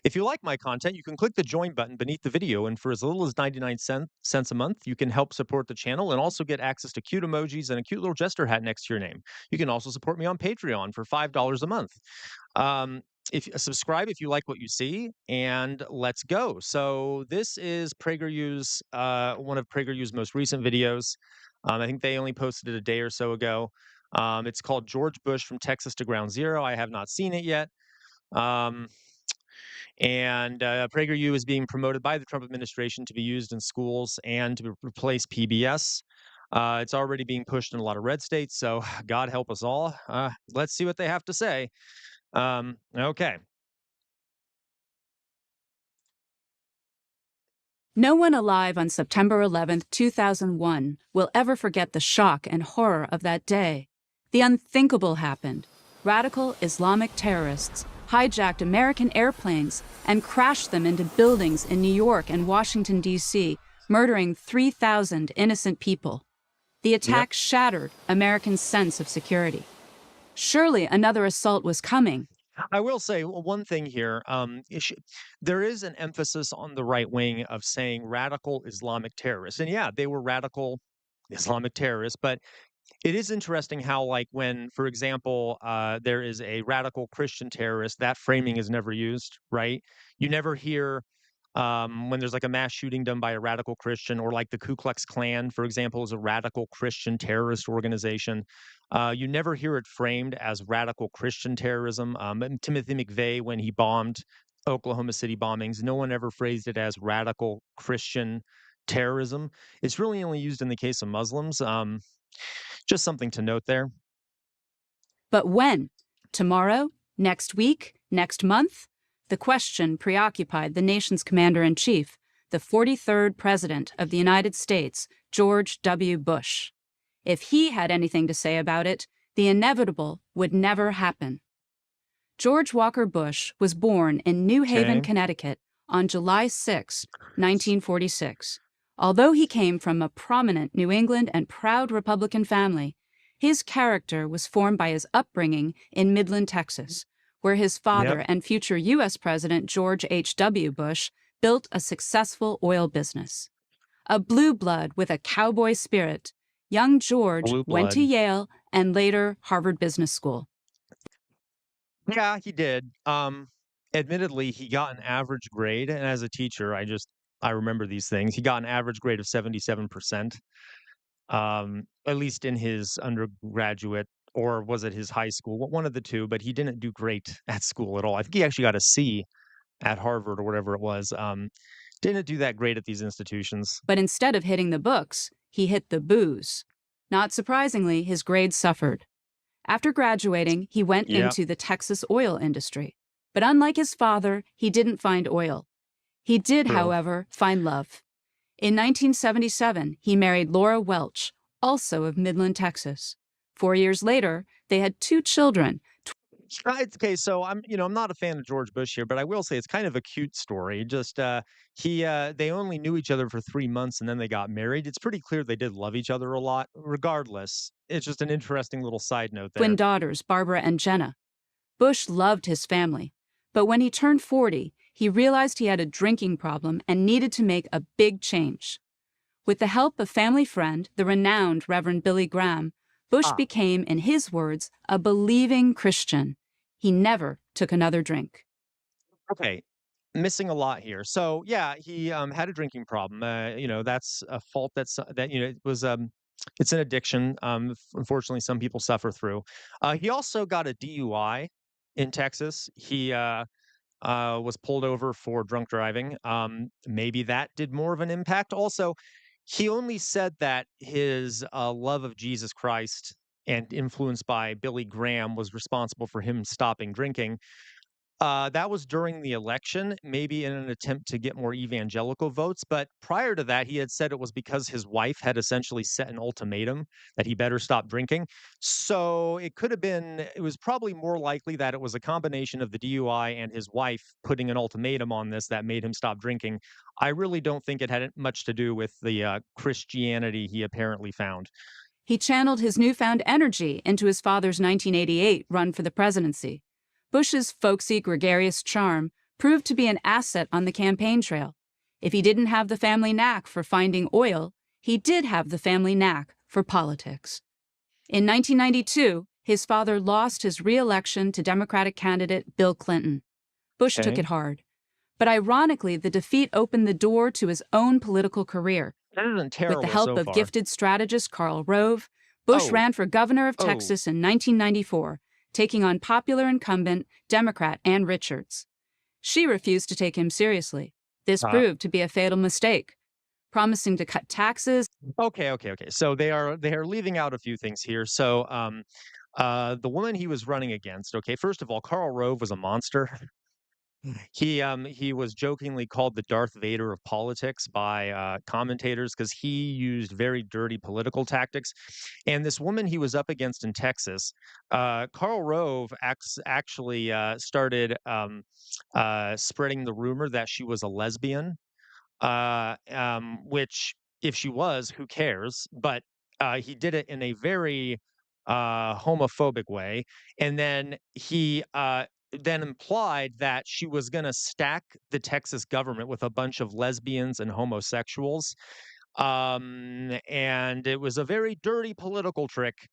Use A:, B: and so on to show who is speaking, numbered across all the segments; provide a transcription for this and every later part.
A: If you like my content, you can click the join button beneath the video, and for as little as 99 cents a month, you can help support the channel and also get access to cute emojis and a cute little jester hat next to your name. You can also support me on Patreon for $5 a month. Um, if subscribe if you like what you see, and let's go. So this is PragerU's one of PragerU's most recent videos. I think they only posted it a day or so ago. It's called George Bush from Texas to Ground Zero. I have not seen it yet. Um, and PragerU is being promoted by the Trump administration to be used in schools and to replace PBS. It's already being pushed in a lot of red states, so God help us all. Let's see what they have to say. Okay.
B: No one alive on September 11, 2001 will ever forget the shock and horror of that day. The unthinkable happened. Radical Islamic terrorists hijacked American airplanes and crashed them into buildings in New York and Washington, D.C., murdering 3,000 innocent people. The attack shattered Americans' sense of security. Surely another assault was coming.
A: I will say one thing here. There is an emphasis on the right wing of saying radical Islamic terrorists. And yeah, they were radical Islamic terrorists, but it is interesting how, like, when, for example, there is a radical Christian terrorist, that framing is never used, right? You never hear when there's like a mass shooting done by a radical Christian, or like the Ku Klux Klan, for example, is a radical Christian terrorist organization. You never hear it framed as radical Christian terrorism. And Timothy McVeigh, when he bombed Oklahoma City bombings, no one ever phrased it as radical Christian terrorism. It's really only used in the case of Muslims. Just something to note there.
B: But when? Tomorrow? Next week? Next month? The question preoccupied the nation's commander-in-chief, the 43rd President of the United States, George W. Bush. If he had anything to say about it, the inevitable would never happen. George Walker Bush was born in New Haven, Connecticut on July 6, 1946. Although he came from a prominent New England and proud Republican family, his character was formed by his upbringing in Midland, Texas, where his father and future U.S. President George H.W. Bush built a successful oil business. A blue blood with a cowboy spirit, young George went to Yale and later Harvard Business School.
A: Yeah, he did. Admittedly, he got an average grade, and as a teacher, I remember these things. He got an average grade of 77%, at least in his undergraduate, or was it his high school? One of the two, but he didn't do great at school at all. I think he actually got a C at Harvard or whatever it was. Didn't do that great at these institutions.
B: But instead of hitting the books, he hit the booze. Not surprisingly, his grades suffered. After graduating, he went into the Texas oil industry. But unlike his father, he didn't find oil. He did, however, find love. In 1977, he married Laura Welch, also of Midland, Texas. 4 years later, they had 2 children.
A: Okay, so I'm not a fan of George Bush here, but I will say it's kind of a cute story. Just they only knew each other for 3 months and then they got married. It's pretty clear they did love each other a lot. Regardless, it's just an interesting little side note there.
B: Twin daughters, Barbara and Jenna. Bush loved his family, but when he turned 40, he realized he had a drinking problem and needed to make a big change. With the help of family friend, the renowned Reverend Billy Graham, Bush became, in his words, a believing Christian. He never took another drink.
A: Okay, missing a lot here. So yeah, he had a drinking problem. That's a fault it was it's an addiction. Unfortunately, some people suffer through. He also got a DUI in Texas. He was pulled over for drunk driving. Maybe that did more of an impact. Also, he only said that his love of Jesus Christ and influenced by Billy Graham was responsible for him stopping drinking. That was during the election, maybe in an attempt to get more evangelical votes. But prior to that, he had said it was because his wife had essentially set an ultimatum that he better stop drinking. So it was probably more likely that it was a combination of the DUI and his wife putting an ultimatum on this that made him stop drinking. I really don't think it had much to do with the Christianity he apparently found.
B: He channeled his newfound energy into his father's 1988 run for the presidency. Bush's folksy, gregarious charm proved to be an asset on the campaign trail. If he didn't have the family knack for finding oil, he did have the family knack for politics. In 1992, his father lost his re-election to Democratic candidate Bill Clinton. Bush took
A: Okay.
B: it hard. But ironically, the defeat opened the door to his own political career.
A: That isn't
B: With the
A: terrible
B: help
A: so
B: of
A: far.
B: gifted strategist Karl Rove, Bush
A: Oh,
B: ran for governor of
A: oh,
B: Texas in 1994, taking on popular incumbent Democrat Ann Richards. She refused to take him seriously. This
A: uh,
B: proved to be a fatal mistake. Promising to cut taxes
A: okay. So they are leaving out a few things here. So, the woman he was running against. Okay, first of all, Karl Rove was a monster. He was jokingly called the Darth Vader of politics by commentators because he used very dirty political tactics. And this woman he was up against in Texas, Karl Rove actually started spreading the rumor that she was a lesbian, which if she was, who cares? But he did it in a very homophobic way, and then he then implied that she was going to stack the Texas government with a bunch of lesbians and homosexuals, and it was a very dirty political trick.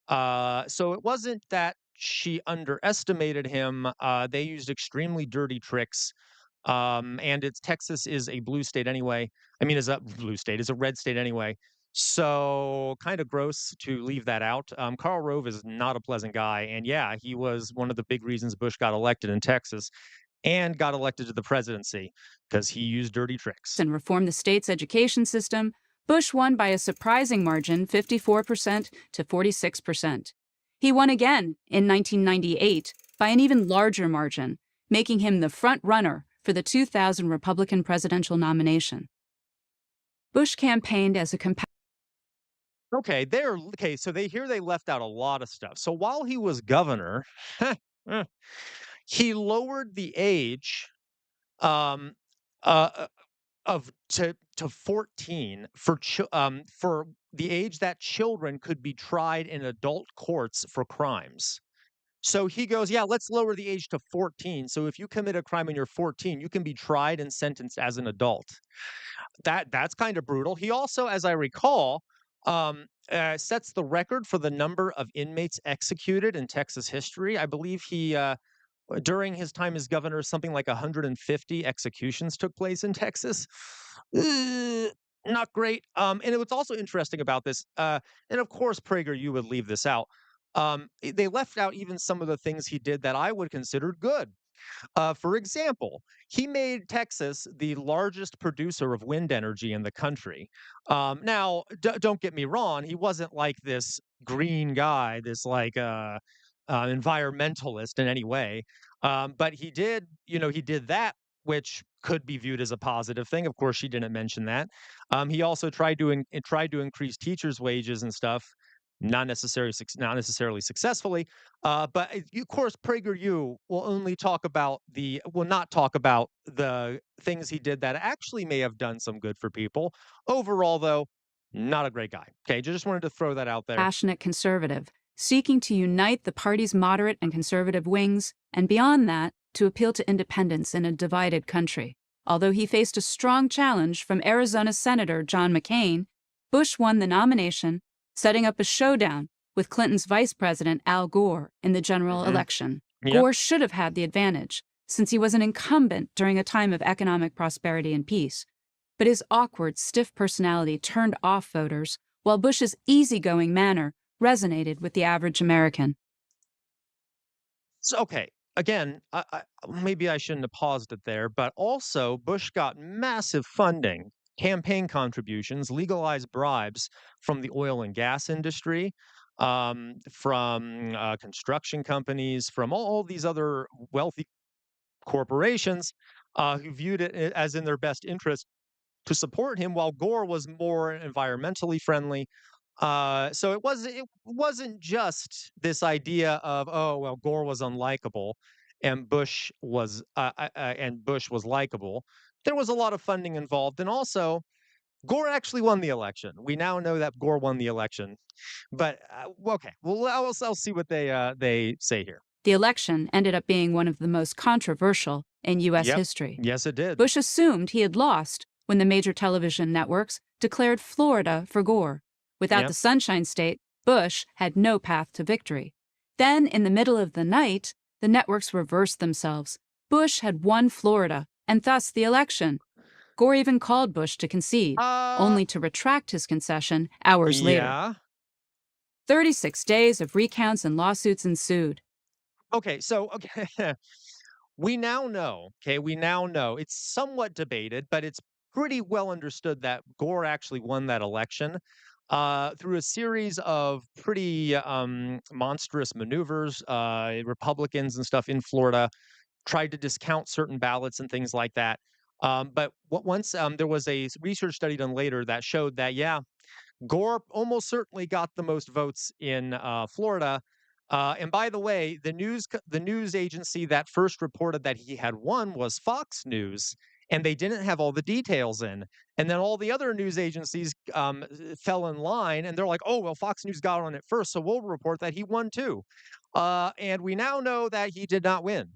A: So it wasn't that she underestimated him. They used extremely dirty tricks, and it's Texas is a blue state anyway. I mean, is a blue state, is a red state anyway. So kind of gross to leave that out. Karl Rove is not a pleasant guy, and yeah, he was one of the big reasons Bush got elected in Texas and got elected to the presidency because he used dirty tricks.
B: and reform the state's education system, Bush won by a surprising margin, 54% to 46%. He won again in 1998 by an even larger margin, making him the front runner for the 2000 Republican presidential nomination. Bush campaigned as a
A: Okay, okay. So they left out a lot of stuff. So while he was governor, he lowered the age um, uh, of to 14 for the age that children could be tried in adult courts for crimes. So he goes, "Yeah, let's lower the age to 14. So if you commit a crime when you're 14, you can be tried and sentenced as an adult." That's kind of brutal. He also, as I recall, sets the record for the number of inmates executed in Texas history. I believe he during his time as governor, something like 150 executions took place in Texas. Not great. And what's also interesting about this, and of course, PragerU would leave this out. They left out even some of the things he did that I would consider good. For example, he made Texas the largest producer of wind energy in the country. Now, don't get me wrong, he wasn't like this green guy, this like environmentalist in any way. But he did that, which could be viewed as a positive thing. Of course, she didn't mention that. He also tried to increase teachers' wages and stuff. Not necessarily successfully, but of course, PragerU will not talk about the things he did that actually may have done some good for people. Overall, though, not a great guy. Okay, just wanted to throw that out there.
B: passionate conservative, seeking to unite the party's moderate and conservative wings, and beyond that, to appeal to independence in a divided country. Although he faced a strong challenge from Arizona Senator John McCain, Bush won the nomination, setting up a showdown with Clinton's Vice President Al Gore in the general
A: Hmm.
B: election.
A: Yep.
B: Gore should have had the advantage, since he was an incumbent during a time of economic prosperity and peace. But his awkward, stiff personality turned off voters, while Bush's easygoing manner resonated with the average American.
A: So, okay, again, maybe I shouldn't have paused it there, but also Bush got massive funding, campaign contributions, legalized bribes from the oil and gas industry, from construction companies, from all these other wealthy corporations who viewed it as in their best interest to support him, while Gore was more environmentally friendly. So it wasn't just this idea of, oh well, Gore was unlikable and Bush was likable. There was a lot of funding involved, and also Gore actually won the election. We now know that Gore won the election, but okay, well, I'll see what they say here.
B: The election ended up being one of the most controversial in U.S.
A: Yep.
B: history.
A: Yes, it did.
B: Bush assumed he had lost when the major television networks declared Florida for Gore. Without the
A: Yep.
B: Sunshine State, Bush had no path to victory. Then, in the middle of the night, the networks reversed themselves. Bush had won Florida, and thus the election. Gore even called Bush to concede,
A: Uh,
B: only to retract his concession hours later.
A: yeah.
B: 36 days of recounts and lawsuits ensued.
A: Okay, so okay, we now know it's somewhat debated, but it's pretty well understood that Gore actually won that election through a series of pretty monstrous maneuvers. Republicans and stuff in Florida tried to discount certain ballots and things like that. But once there was a research study done later that showed that, yeah, Gore almost certainly got the most votes in Florida. And by the way, the news agency that first reported that he had won was Fox News, and they didn't have all the details in. And then all the other news agencies fell in line, and they're like, "Oh well, Fox News got on it first, so we'll report that he won too." And we now know that he did not win.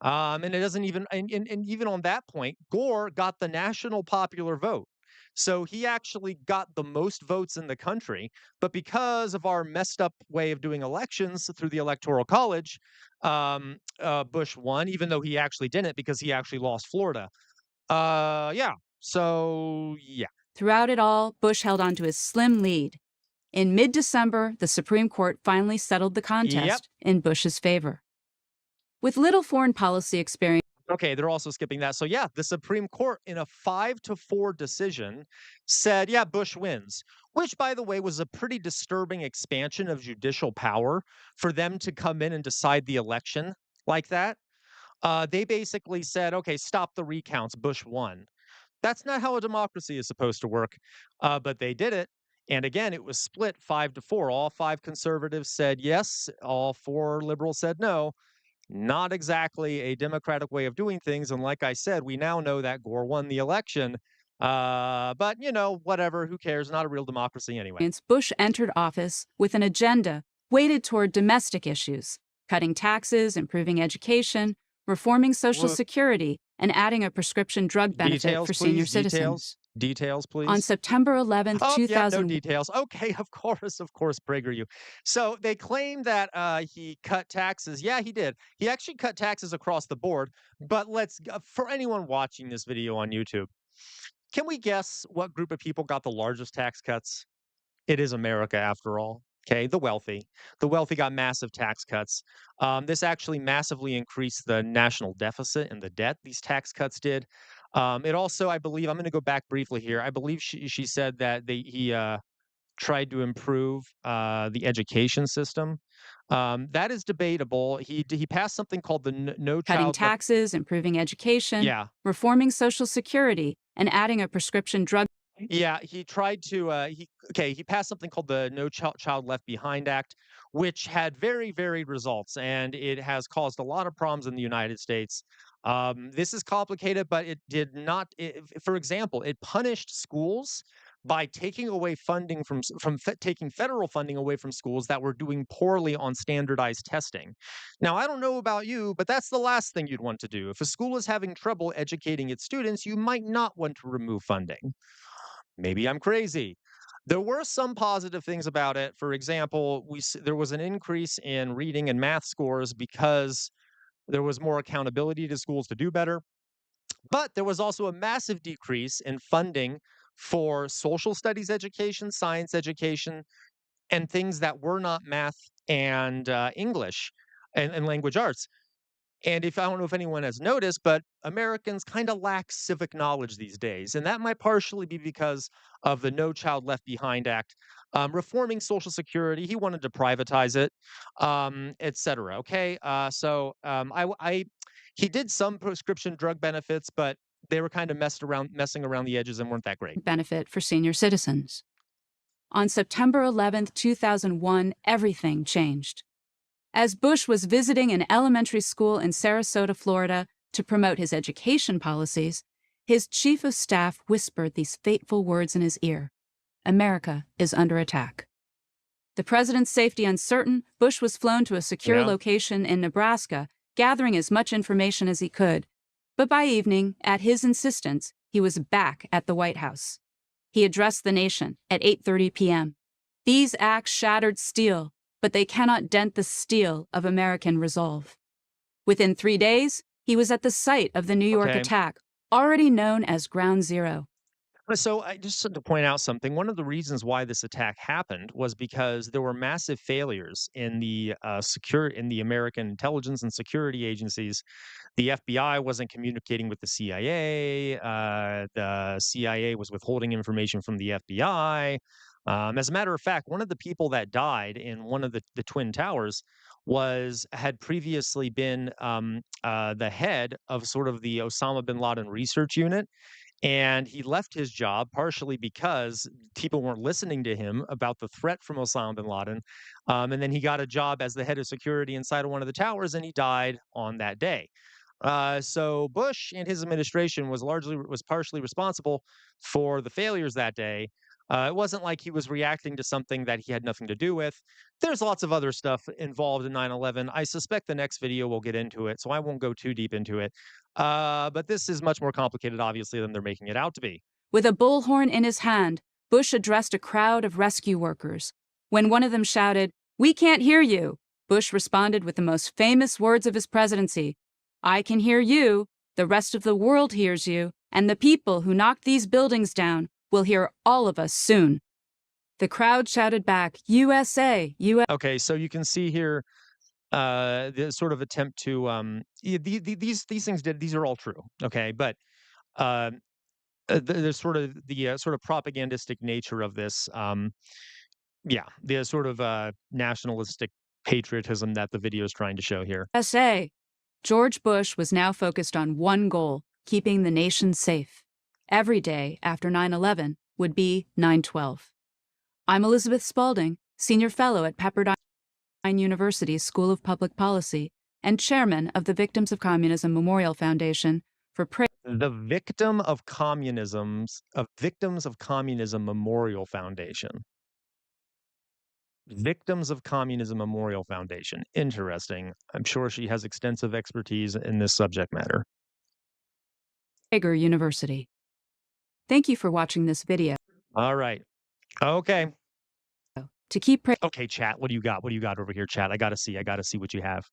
A: And it doesn't even and even on that point, Gore got the national popular vote. So he actually got the most votes in the country, but because of our messed up way of doing elections through the Electoral College, Bush won, even though he actually didn't because he actually lost Florida. Yeah. So yeah.
B: Throughout it all, Bush held on to his slim lead. In mid-December, the Supreme Court finally settled the
A: Yep.
B: contest in Bush's favor. With little foreign policy experience,
A: Okay, they're also skipping that. So yeah, the Supreme Court in a 5-4 decision said, yeah, Bush wins, which by the way was a pretty disturbing expansion of judicial power for them to come in and decide the election like that. They basically said, okay, stop the recounts. Bush won. That's not how a democracy is supposed to work. But they did it. And again, it was split 5-4. All five conservatives said yes. All four liberals said no. Not exactly a democratic way of doing things. And like I said, we now know that Gore won the election. But, whatever. Who cares? Not a real democracy anyway.
B: Bush entered office with an agenda weighted toward domestic issues, cutting taxes, improving education, reforming Social
A: Well,
B: Security, and adding a prescription drug benefit
A: details,
B: for senior
A: please.
B: citizens.
A: Details,
B: On
A: please.
B: September 11th,
A: Oh, yep, no
B: 2001,
A: details. Okay, of course, PragerU. So they claim that he cut taxes. Yeah, he did. He actually cut taxes across the board. But for anyone watching this video on YouTube, can we guess what group of people got the largest tax cuts? It is America, after all. Okay, the wealthy. The wealthy got massive tax cuts. This actually massively increased the national deficit and the debt. These tax cuts did. It also, I believe, I'm going to go back briefly here. I believe she said that he tried to improve the education system. That is debatable. He passed something called the No
B: cutting
A: Child Left.
B: taxes, improving education,
A: Yeah,
B: reforming Social Security, and adding a prescription drug.
A: yeah, he tried to he passed something called the No Child Left Behind Act, which had very varied results, and it has caused a lot of problems in the United States. This is complicated, but it did not. For example, it punished schools by taking away funding taking federal funding away from schools that were doing poorly on standardized testing. Now, I don't know about you, but that's the last thing you'd want to do. If a school is having trouble educating its students, you might not want to remove funding. Maybe I'm crazy. There were some positive things about it. For example, there was an increase in reading and math scores because there was more accountability to schools to do better. But there was also a massive decrease in funding for social studies education, science education, and things that were not math and English and language arts. And if I don't know if anyone has noticed, but Americans kind of lack civic knowledge these days. And that might partially be because of the No Child Left Behind Act, reforming Social Security. He wanted to privatize it, et cetera. Okay. He did some prescription drug benefits, but they were kind of messing around the edges and weren't that great.
B: Benefit for senior citizens. On September 11th, 2001, everything changed. As Bush was visiting an elementary school in Sarasota, Florida, to promote his education policies, his chief of staff whispered these fateful words in his ear: "America is under attack." The president's safety uncertain, Bush was flown to a secure
A: Yeah.
B: location in Nebraska, gathering as much information as he could. But by evening, at his insistence, he was back at the White House. He addressed the nation at 8:30 p.m. These acts shattered steel, but they cannot dent the steel of American resolve. Within 3 days, he was at the site of the New York
A: Okay.
B: attack, already known as Ground Zero.
A: So I just had to point out something. One of the reasons why this attack happened was because there were massive failures in the American intelligence and security agencies. The FBI wasn't communicating with the CIA. The CIA was withholding information from the FBI. As a matter of fact, one of the people that died in one of the twin towers had previously been the head of sort of the Osama bin Laden research unit, and he left his job partially because people weren't listening to him about the threat from Osama bin Laden. And then he got a job as the head of security inside of one of the towers, and he died on that day. So Bush and his administration was partially responsible for the failures that day. It wasn't like he was reacting to something that he had nothing to do with. There's lots of other stuff involved in 9/11. I suspect the next video will get into it, so I won't go too deep into it. But this is much more complicated, obviously, than they're making it out to be.
B: With a bullhorn in his hand, Bush addressed a crowd of rescue workers. When one of them shouted, "We can't hear you," Bush responded with the most famous words of his presidency: "I can hear you, the rest of the world hears you, and the people who knocked these buildings down will hear all of us soon." The crowd shouted back, "USA, USA."
A: Okay, so you can see here the sort of attempt to these things did these are all true. Okay, but uh, there's sort of the sort of propagandistic nature of this. Yeah, the sort of nationalistic patriotism that the video is trying to show here.
B: George Bush was now focused on one goal: keeping the nation safe. Every day after 9/11 would be 9/12. I'm Elizabeth Spaulding, Senior Fellow at Pepperdine University's School of Public Policy and Chairman of the Victims of Communism Memorial Foundation for
A: Victims of Communism Memorial Foundation. Victims of Communism Memorial Foundation. Interesting. I'm sure she has extensive expertise in this subject matter.
B: Prager University. Thank you for watching this video.
A: All right. Okay.
B: To keep
A: Okay, chat. What do you got? What do you got over here, chat? I gotta see what you have.